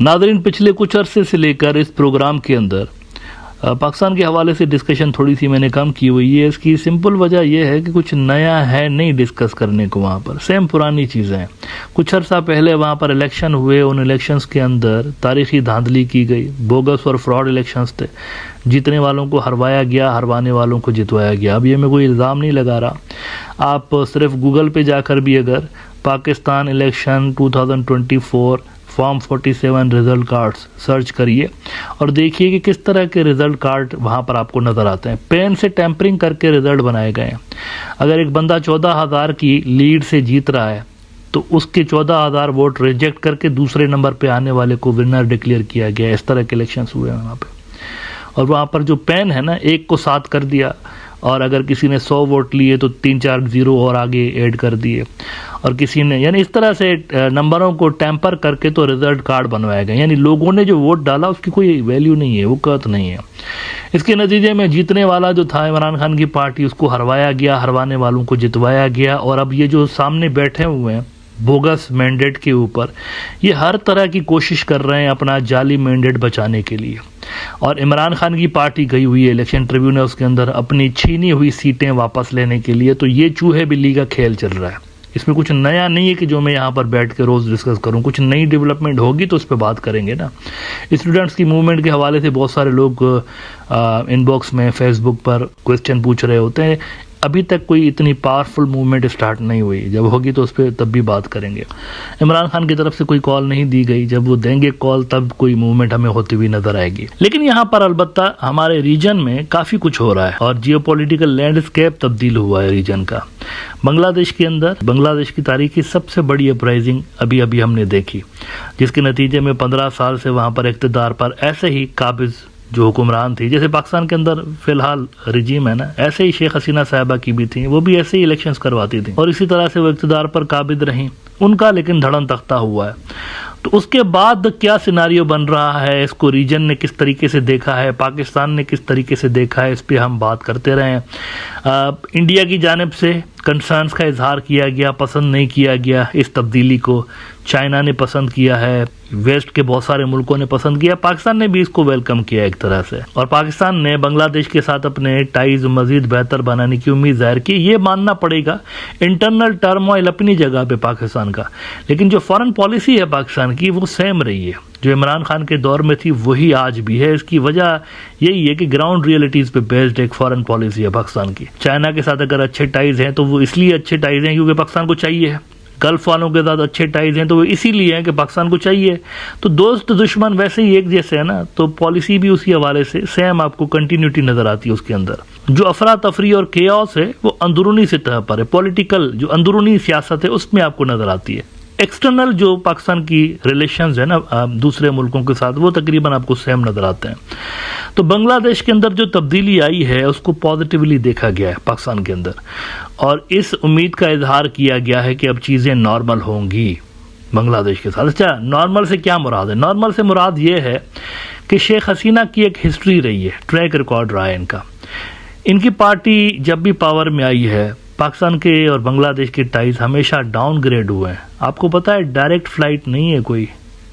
ناظرین، پچھلے کچھ عرصے سے لے کر اس پروگرام کے اندر پاکستان کے حوالے سے ڈسکشن تھوڑی سی میں نے کم کی ہوئی ہے۔ اس کی سمپل وجہ یہ ہے کہ کچھ نیا ہے نہیں ڈسکس کرنے کو، وہاں پر سیم پرانی چیزیں ہیں۔ کچھ عرصہ پہلے وہاں پر الیکشن ہوئے، ان الیکشنز کے اندر تاریخی دھاندلی کی گئی، بوگس اور فراڈ الیکشنز تھے، جیتنے والوں کو ہروایا گیا، ہروانے والوں کو جتوایا گیا۔ اب یہ میں کوئی الزام نہیں لگا رہا، آپ صرف گوگل پہ جا کر بھی اگر Pakistan election 2024 form 47 result cards search کریے اور دیکھیے کہ کس طرح کے رزلٹ کارڈ وہاں پر آپ کو نظر آتے ہیں۔ پین سے ٹیمپرنگ کر کے رزلٹ بنائے گئے ہیں۔ اگر ایک بندہ 14,000 کی لیڈ سے جیت رہا ہے تو اس کے 14,000 ووٹ ریجیکٹ کر کے دوسرے نمبر پہ آنے والے کو ونر ڈکلیئر کیا گیا۔ اس طرح کے الیکشنز ہوئے ہیں وہاں پہ، اور وہاں پر جو پین ہے نا، ایک کو 7 کر دیا، اور اگر کسی نے 100 ووٹ لیے تو 3-4 زیرو اور آگے ایڈ کر دیے، اور کسی نے یعنی اس طرح سے نمبروں کو ٹیمپر کر کے تو رزلٹ کارڈ بنوائے گئے۔ یعنی لوگوں نے جو ووٹ ڈالا اس کی کوئی ویلیو نہیں ہے، وہ قیمت نہیں ہے۔ اس کے نتیجے میں جیتنے والا جو تھا عمران خان کی پارٹی، اس کو ہروایا گیا، ہروانے والوں کو جتوایا گیا، اور اب یہ جو سامنے بیٹھے ہوئے ہیں بوگس مینڈیٹ کے اوپر، یہ ہر طرح کی کوشش کر رہے ہیں اپنا جعلی مینڈیٹ بچانے کے لیے۔ اور عمران خان کی پارٹی گئی ہوئی ہے الیکشن ٹریبیونلز کے اندر اپنی چھینی ہوئی سیٹیں واپس لینے کے لیے۔ تو یہ چوہے بلی کا کھیل چل رہا ہے، اس میں کچھ نیا نہیں ہے کہ جو میں یہاں پر بیٹھ کے روز ڈسکس کروں۔ کچھ نئی ڈیولپمنٹ ہوگی تو اس پہ بات کریں گے نا۔ اسٹوڈنٹس کی موومنٹ کے حوالے سے بہت سارے لوگ ان باکس میں فیس بک پر کوسچن پوچھ رہے ہوتے ہیں۔ ابھی تک کوئی اتنی پاورفل موومنٹ اسٹارٹ نہیں ہوئی، جب ہوگی تو اس پہ تب بھی بات کریں گے۔ عمران خان کی طرف سے کوئی کال نہیں دی گئی، جب وہ دیں گے کال تب کوئی موومنٹ ہمیں ہوتی ہوئی نظر آئے گی۔ لیکن یہاں پر البتہ ہمارے ریجن میں کافی کچھ ہو رہا ہے، اور جیو پولیٹیکل لینڈسکیپ تبدیل ہوا ہے ریجن کا۔ بنگلہ دیش کے اندر بنگلہ دیش کی تاریخ کی سب سے بڑی اپرائزنگ ابھی ہم نے دیکھی، جس کے نتیجے میں 15 سال سے وہاں پر اقتدار پر ایسے ہی قابض جو حکمران تھی، جیسے پاکستان کے اندر فی الحال رجیم ہے نا، ایسے ہی شیخ حسینہ صاحبہ کی بھی تھیں، وہ بھی ایسے ہی الیکشنز کرواتی تھیں، اور اسی طرح سے وہ اقتدار پر قابض رہیں۔ ان کا لیکن دھڑن تختہ ہوا ہے۔ تو اس کے بعد کیا سیناریو بن رہا ہے، اس کو ریجن نے کس طریقے سے دیکھا ہے، پاکستان نے کس طریقے سے دیکھا ہے، اس پہ ہم بات کرتے رہے ہیں۔ انڈیا کی جانب سے کنسرنز کا اظہار کیا گیا، پسند نہیں کیا گیا اس تبدیلی کو۔ چائنا نے پسند کیا ہے، ویسٹ کے بہت سارے ملکوں نے پسند کیا، پاکستان نے بھی اس کو ویلکم کیا ایک طرح سے، اور پاکستان نے بنگلہ دیش کے ساتھ اپنے ٹائز مزید بہتر بنانے کی امید ظاہر کی۔ یہ ماننا پڑے گا انٹرنل ٹرموائل اپنی جگہ پہ پاکستان کا، لیکن جو فارن پالیسی ہے پاکستان کی وہ سیم رہی ہے، جو عمران خان کے دور میں تھی وہی آج بھی ہے۔ اس کی وجہ یہی ہے کہ گراؤنڈ ریئلٹیز پہ بیسڈ ایک فارن پالیسی ہے پاکستان کی۔ چائنا کے ساتھ اگر اچھے ٹائز ہیں تو وہ اس لیے اچھے ٹائز ہیں کیونکہ پاکستان کو چاہیے ہے، گلف والوں کے ساتھ اچھے ٹائز ہیں تو وہ اسی لیے ہیں کہ پاکستان کو چاہیے۔ تو دوست دشمن ویسے ہی ایک جیسے ہیں نا، تو پالیسی بھی اسی حوالے سے سیم آپ کو کنٹینیوٹی نظر آتی ہے اس کے اندر۔ جو افراتفری اور کیوس ہے وہ اندرونی سطح پر ہے، پولیٹیکل جو اندرونی سیاست ہے اس میں آپ کو نظر آتی ہے۔ ایکسٹرنل جو پاکستان کی ریلیشنز ہے نا دوسرے ملکوں کے ساتھ، وہ تقریباً آپ کو سیم نظر آتے ہیں۔ تو بنگلہ دیش کے اندر جو تبدیلی آئی ہے اس کو پازیٹیولی دیکھا گیا ہے پاکستان کے اندر، اور اس امید کا اظہار کیا گیا ہے کہ اب چیزیں نارمل ہوں گی بنگلہ دیش کے ساتھ۔ اچھا، نارمل سے کیا مراد ہے؟ نارمل سے مراد یہ ہے کہ شیخ حسینہ کی ایک ہسٹری رہی ہے، ٹریک ریکارڈ رہا ہے ان کا۔ ان کی پارٹی جب بھی پاور میں آئی ہے، پاکستان کے اور بنگلہ دیش کے ٹائز ہمیشہ ڈاؤن گریڈ ہوئے ہیں۔ آپ کو پتا ہے ڈائریکٹ فلائٹ نہیں ہے کوئی،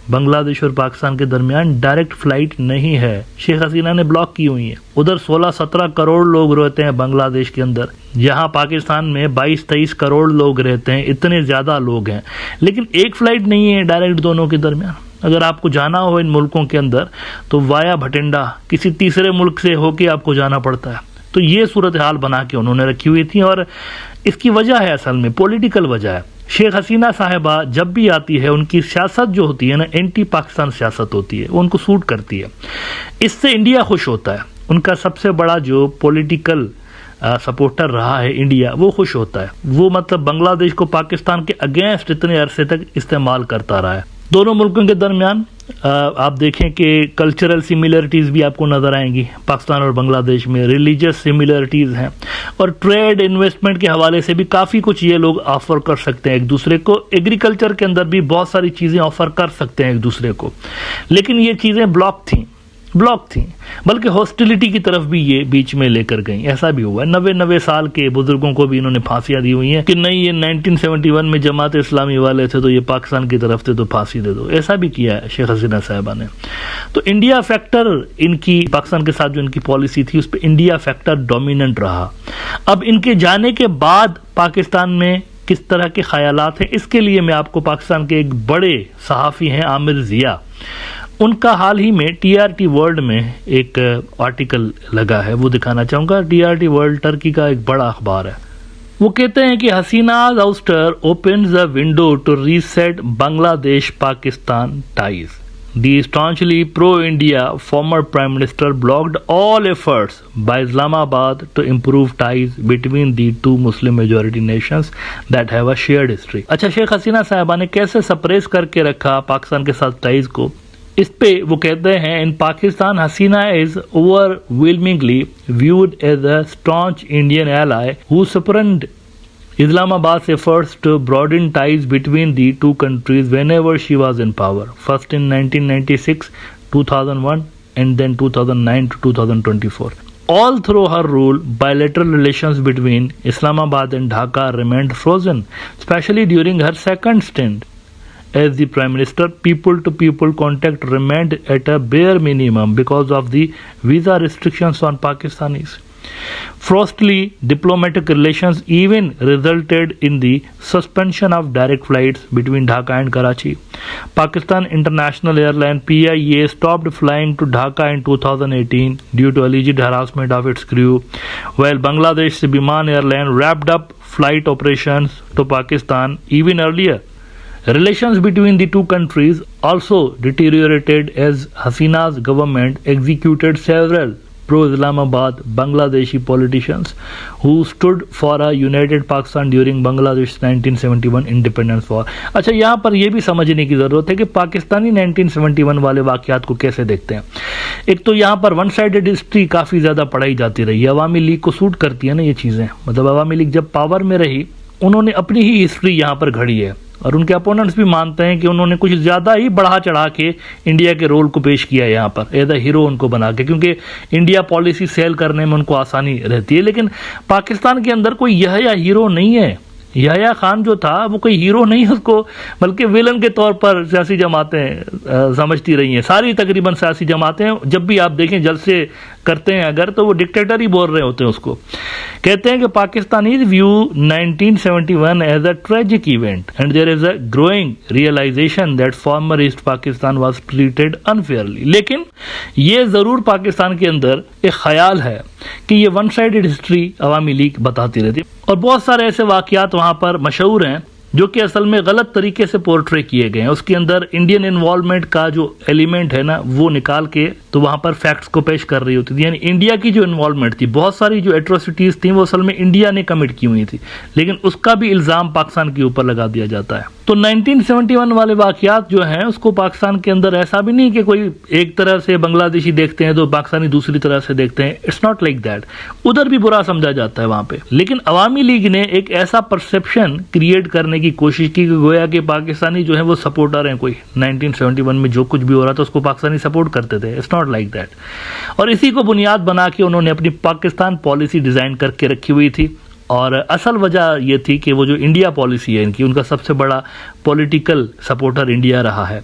بنگلہ دیش اور پاکستان کے درمیان ڈائریکٹ فلائٹ نہیں ہے، شیخ حسینہ نے بلاک کی ہوئی ہے۔ ادھر 16-17 کروڑ لوگ رہتے ہیں بنگلہ دیش کے اندر، یہاں پاکستان میں 22-23 کروڑ لوگ رہتے ہیں، اتنے زیادہ لوگ ہیں، لیکن ایک فلائٹ نہیں ہے ڈائریکٹ دونوں کے درمیان۔ اگر آپ کو جانا ہو ان ملکوں کے اندر تو وایا بھٹنڈا کسی تیسرے ملک سے ہو کے آپ کو جانا پڑتا ہے۔ تو یہ صورتحال بنا کے انہوں نے رکھی ہوئی تھی، اور اس کی وجہ ہے اصل میں پولیٹیکل وجہ ہے۔ شیخ حسینہ صاحبہ جب بھی آتی ہے ان کی سیاست جو ہوتی ہے نا، اینٹی پاکستان سیاست ہوتی ہے، وہ ان کو سوٹ کرتی ہے، اس سے انڈیا خوش ہوتا ہے۔ ان کا سب سے بڑا جو پولیٹیکل سپورٹر رہا ہے انڈیا، وہ خوش ہوتا ہے، وہ مطلب بنگلہ دیش کو پاکستان کے اگینسٹ اتنے عرصے تک استعمال کرتا رہا ہے۔ دونوں ملکوں کے درمیان آپ دیکھیں کہ کلچرل سملرٹیز بھی آپ کو نظر آئیں گی پاکستان اور بنگلہ دیش میں، ریلیجس سملرٹیز ہیں، اور ٹریڈ انویسٹمنٹ کے حوالے سے بھی کافی کچھ یہ لوگ آفر کر سکتے ہیں ایک دوسرے کو۔ ایگریکلچر کے اندر بھی بہت ساری چیزیں آفر کر سکتے ہیں ایک دوسرے کو، لیکن یہ چیزیں بلاک تھیں بلاک تھیں، بلکہ ہاسٹیلٹی کی طرف بھی یہ بیچ میں لے کر گئیں. ایسا بھی ہوا ہے 90 سال کے بزرگوں کو بھی انہوں نے پھانسیاں دی ہوئی ہیں کہ نہیں یہ 1971 میں جماعت اسلامی والے تھے تو یہ پاکستان کی طرف تھے تو پھانسی دے دو. ایسا بھی کیا ہے شیخ حسینہ صاحبہ نے. تو انڈیا فیکٹر ان کی پاکستان کے ساتھ جو ان کی پالیسی تھی اس پہ انڈیا فیکٹر ڈومیننٹ رہا. اب ان کے جانے کے بعد پاکستان میں کس طرح کے خیالات ہیں، اس کے لیے میں آپ کو پاکستان کے ایک بڑے صحافی ہیں عامر ضیاء، ان کا حال ہی میں ٹی آر ٹی ورلڈ میں ایک آرٹیکل لگا ہے، وہ دکھانا چاہوں گا. ٹی آر ٹی ورلڈ ٹرکی کا ایک بڑا اخبار ہے. وہ کہتے ہیں کہ Hasina's ouster opens a window to reset Bangladesh Pakistan ties. The staunchly pro-India former Prime Minister blocked all efforts by Islamabad to improve ties between the two Muslim majority nations that have a shared history. اچھا شیخ حسینہ صاحبہ نے کیسے suppress کر کے رکھا پاکستان کے ساتھ ties کو، اس پہ وہ کہتے ہیں in Pakistan Hasina is overwhelmingly viewed as a staunch Indian ally who spurned Islamabad's efforts to broaden ties between the two countries whenever she was in power, first in 1996, 2001 and then 2009 to 2024. All through her rule, bilateral relations between Islamabad and Dhaka remained frozen, especially during her second stint as the Prime Minister. People-to-people contact remained at a bare minimum because of the visa restrictions on Pakistanis. Frostly diplomatic relations even resulted in the suspension of direct flights between Dhaka and Karachi. Pakistan International Airline PIA stopped flying to Dhaka in 2018 due to alleged harassment of its crew, while Bangladesh Biman Airline wrapped up flight operations to Pakistan even earlier. Relations between the two countries also deteriorated as Hasina's government executed several pro-Islamabad Bangladeshi politicians who stood for a united Pakistan during Bangladesh's 1971 independence war. اچھا یہاں پر یہ بھی سمجھنے کی ضرورت ہے کہ پاکستانی 1971 والے واقعات کو کیسے دیکھتے ہیں. ایک تو یہاں پر ون سائیڈڈ ہسٹری کافی زیادہ پڑھائی جاتی رہی ہے، عوامی لیگ کو سوٹ کرتی ہے نا یہ چیزیں، مطلب عوامی لیگ جب پاور میں رہی انہوں نے اپنی ہی ہسٹری یہاں پر گھڑی ہے، اور ان کے اپوننٹس بھی مانتے ہیں کہ انہوں نے کچھ زیادہ ہی بڑھا چڑھا کے انڈیا کے رول کو پیش کیا یہاں پر ایز اے ہیرو ان کو بنا کے، کیونکہ انڈیا پالیسی سیل کرنے میں ان کو آسانی رہتی ہے. لیکن پاکستان کے اندر کوئی یحییٰ ہیرو نہیں ہے. یحییٰ خان جو تھا وہ کوئی ہیرو نہیں اس کو، بلکہ ویلن کے طور پر سیاسی جماعتیں سمجھتی رہی ہیں. ساری تقریباً سیاسی جماعتیں جب بھی آپ دیکھیں جلسے کرتے ہیں اگر تو وہ ڈکٹیٹر ہی بول رہے ہوتے ہیں اس کو. کہتے ہیں کہ Pakistanis view 1971 as a tragic event and there is a growing realization that former East Pakistan was treated unfairly. لیکن یہ ضرور پاکستان کے اندر ایک خیال ہے کہ یہ ون سائیڈڈ ہسٹری عوامی لیگ بتاتی رہتی، اور بہت سارے ایسے واقعات وہاں پر مشہور ہیں جو کہ اصل میں غلط طریقے سے پورٹرے کیے گئے ہیں. اس کے اندر انڈین انوالومنٹ کا جو ایلیمنٹ ہے نا وہ نکال کے تو وہاں پر فیکٹس کو پیش کر رہی ہوتی تھی، یعنی انڈیا کی جو انوالومنٹ تھی، بہت ساری جو ایٹروسٹیز تھیں وہ اصل میں انڈیا نے کمٹ کی ہوئی تھی، لیکن اس کا بھی الزام پاکستان کے اوپر لگا دیا جاتا ہے. تو 1971 والے واقعات جو ہیں اس کو پاکستان کے اندر ایسا بھی نہیں کہ کوئی ایک طرح سے بنگلہ دیشی دیکھتے ہیں تو پاکستانی دوسری طرح سے دیکھتے ہیں. It's not like that. ادھر بھی برا سمجھا جاتا ہے وہاں پہ، لیکن عوامی لیگ نے ایک ایسا پرسپشن کریٹ کرنے کی کوشش کی کہ گویا کہ پاکستانی جو ہیں وہ سپورٹر ہیں. کوئی 1971 میں جو کچھ بھی ہو رہا تھا اس کو پاکستانی سپورٹ کرتے تھے. It's not like that. اور اسی کو بنیاد بنا کے انہوں نے اپنی پاکستان پالیسی ڈیزائن کر کے رکھی ہوئی تھی. اور اصل وجہ یہ تھی کہ وہ جو انڈیا پالیسی ہے ان کا سب سے بڑا پولیٹیکل سپورٹر انڈیا رہا ہے.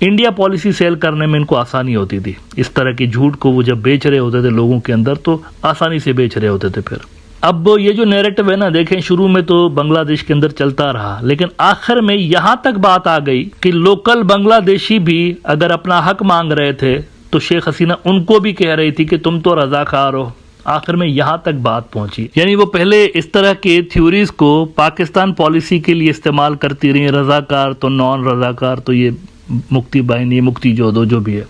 انڈیا پالیسی سیل کرنے میں ان کو آسانی ہوتی تھی. اس طرح کے جھوٹ کو وہ جب بیچ رہے ہوتے تھے لوگوں کے اندر تو آسانی سے بیچ رہے ہوتے تھے. پھر اب یہ جو نیریٹو ہے نا، دیکھیں شروع میں تو بنگلہ دیش کے اندر چلتا رہا، لیکن آخر میں یہاں تک بات آ گئی کہ لوکل بنگلہ دیشی بھی اگر اپنا حق مانگ رہے تھے تو شیخ حسینہ ان کو بھی کہہ رہی تھی کہ تم تو رضاکار ہو. آخر میں یہاں تک بات پہنچی. یعنی وہ پہلے اس طرح کے تھیوریز کو پاکستان پالیسی کے لیے استعمال کرتی رہی، رضاکار تو نان رضاکار تو یہ مکتی بائنی مکتی جودو جو بھی ہے.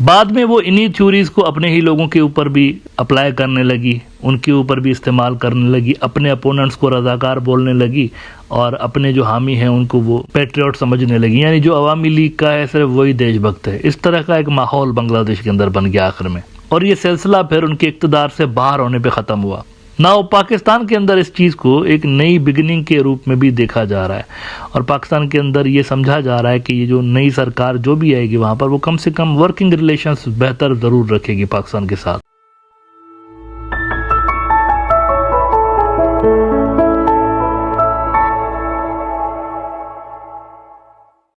بعد میں وہ انہی تھیوریز کو اپنے ہی لوگوں کے اوپر بھی اپلائی کرنے لگی، ان کے اوپر بھی استعمال کرنے لگی، اپنے اپوننٹس کو رضاکار بولنے لگی اور اپنے جو حامی ہیں ان کو وہ پیٹریوٹ سمجھنے لگی. یعنی جو عوامی لیگ کا ہے صرف وہی دیش بھکت ہے. اس طرح کا ایک ماحول بنگلہ دیش کے اندر بن گیا آخر میں، اور یہ سلسلہ پھر ان کے اقتدار سے باہر ہونے پہ ختم ہوا. ناؤ پاکستان کے اندر اس چیز کو ایک نئی بگننگ کے روپ میں بھی دیکھا جا رہا ہے اور پاکستان کے اندر یہ سمجھا جا رہا ہے کہ یہ جو نئی سرکار جو بھی آئے گی وہاں پر وہ کم سے کم ورکنگ ریلیشنز بہتر ضرور رکھے گی پاکستان کے ساتھ.